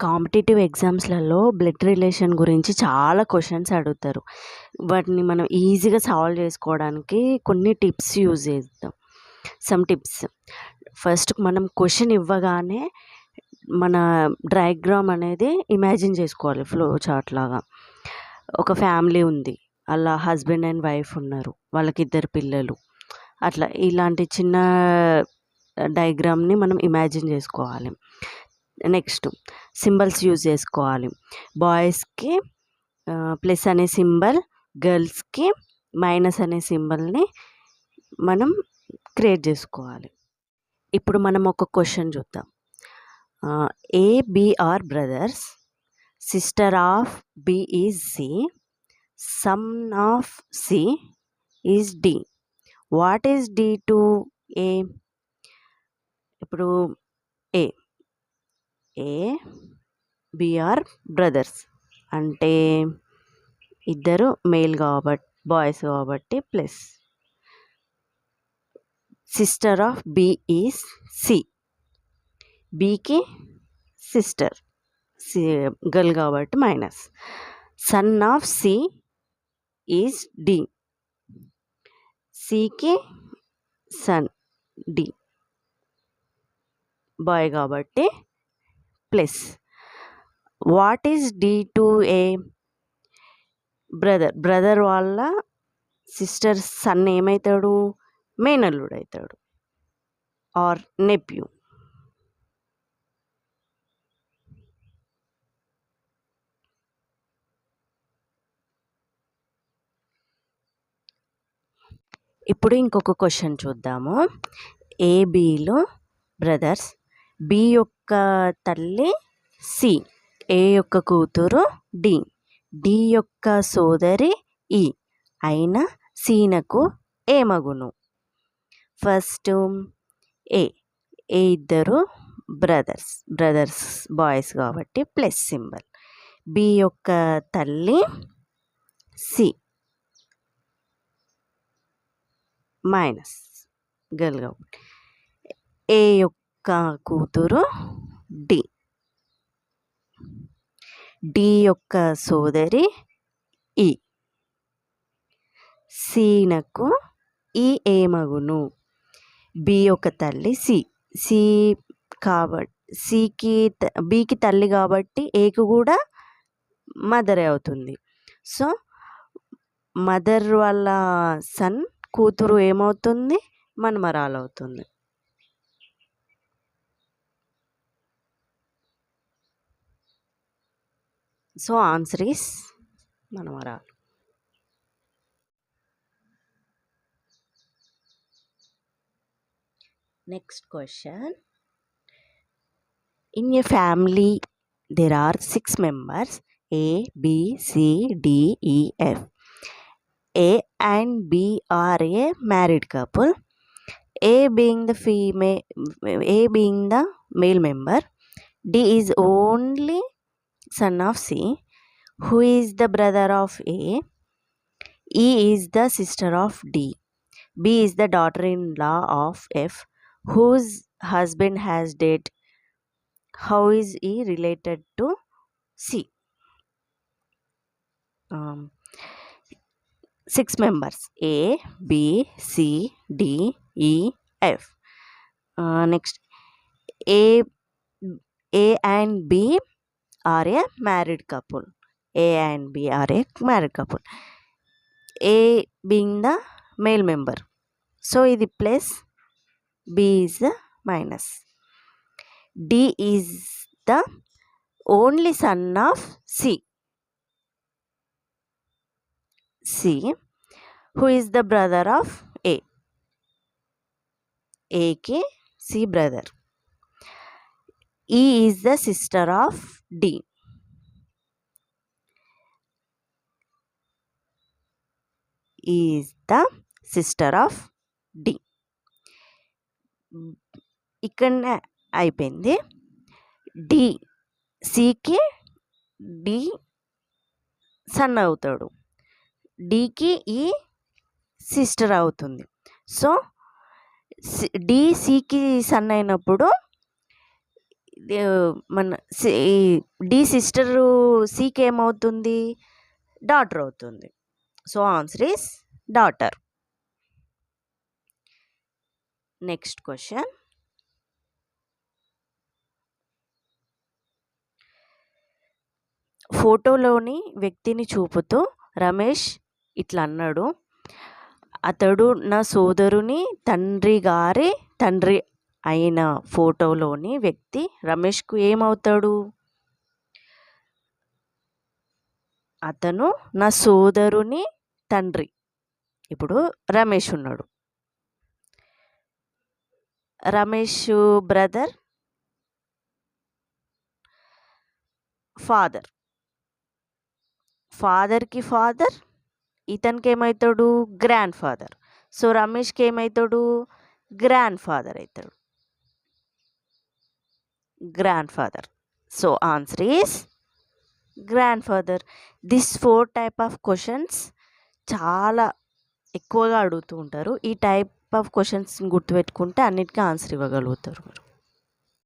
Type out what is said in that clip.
Competitive ఎగ్జామ్స్లలో blood relation గురించి చాలా questions అడుగుతారు. వాటిని మనం ఈజీగా సాల్వ్ చేసుకోవడానికి కొన్ని టిప్స్ యూజ్ చేద్దాం. Some tips. ఫస్ట్ మనం క్వశ్చన్ ఇవ్వగానే మన డయాగ్రామ్ అనేది ఇమాజిన్ చేసుకోవాలి ఫ్లో చార్ట్ లాగా. ఒక ఫ్యామిలీ ఉంది, అలా హస్బెండ్ అండ్ వైఫ్ ఉన్నారు, వాళ్ళకి 2 పిల్లలు. అట్లా ఇలాంటి చిన్న డయాగ్రామ్ని మనం ఇమాజిన్ చేసుకోవాలి. నెక్స్ట్ సింబల్స్ యూజ్ చేసుకోవాలి. బాయ్స్కి ప్లస్ అనే సింబల్, గర్ల్స్కి మైనస్ అనే సింబల్ని మనం క్రియేట్ చేసుకోవాలి. ఇప్పుడు మనం ఒక క్వశ్చన్ చూద్దాం. A B are brothers, sister of B is C, son of C is D. What is D to A? ఇప్పుడు ఏ బి ఆర్ బ్రదర్స్ అంటే ఇద్దరు మేల్ కాబట్టి, బాయ్స్ కాబట్టి plus. Sister of B is C, బికి sister, C girl కాబట్టి minus. Son of C is D, సికి son, D boy కాబట్టి plus. What is D to A? Brother వాళ్ళ sister son ఏమవుతాడు? మేనల్లుడు అవుతాడు ఆర్ నెప్యూ. ఇప్పుడు ఇంకొక క్వశ్చన్ చూద్దాము. ఏబిలో బ్రదర్స్, బి యొక్క తల్లి సి, ఏ యొక్క కూతురు డి, డి యొక్క సోదరి ఈ అయిన సీనకు ఏమగును? ఫస్ట్ ఏ ఇద్దరు బ్రదర్స్ బాయ్స్ కాబట్టి ప్లస్ సింబల్. బి యొక్క తల్లి సి మైనస్ గర్ల్ కాబట్టి. ఏ యొక్క కూతురు డి, డి యొక్క సోదరి ఈ, సీనకు ఈ ఏమగును? బి యొక్క తల్లి సి, సి కాబట్టి సికి బికి తల్లి కాబట్టి ఏకు కూడా మదరే అవుతుంది. సో మదర్ వాళ్ళ సన్ కూతురు ఏమవుతుంది? మనమరాలు అవుతుంది. సో ఆన్సర్ ఈస్ మనమరాలు. Next question. In a family, there are 6 members A, B, C, D, E, F. A and B are a married couple. A being the male member. D is only son of C. Who is the brother of A? E is the sister of D. B is the daughter-in-law of F, whose husband has died. How is E related to C? 6 members A, B, C, D, E, F. Next, A and B are a married couple. A and B are a married couple. A being the male member, so ఇది plus, B is the minus. D is the only son of C, who is the brother of A. A ki C brother. E is the sister of D. E is the sister of D. ఇక్కడ అయిపోయింది. D సికి D sun అవుతాడు, డికి ఈ sister అవుతుంది. So D సికి sun అయినప్పుడు మన D sister సికి ఏమవుతుంది? డాటర్ అవుతుంది. So answer is daughter. Next question. ఫోటోలోని వ్యక్తిని చూపుతూ రమేష్ ఇట్లా అన్నాడు, అతడు నా సోదరుని తండ్రి గారి తండ్రి అయిన ఫోటోలోని వ్యక్తి రమేష్కు ఏమవుతాడు? అతను నా సోదరుని తండ్రి. ఇప్పుడు రమేష్ ఉన్నాడు, రమేష్ బ్రదర్ ఫాదర్, ఫాదర్కి ఫాదర్, ఇతనికి ఏమవుతాడు? Grand father. సో రమేష్కి ఏమవుతాడు? గ్రాండ్ ఫాదర్ అవుతాడు, grand father. So answer is grand father. This 4 type of questions చాలా ఎక్కువగా అడుగుతూ ఉంటారు. ఈ టైప్ ఆఫ్ క్వశ్చన్స్ గుర్తుపెట్టుకుంటే అన్నిటికీ ఆన్సర్ ఇవ్వగలుగుతారు మీరు.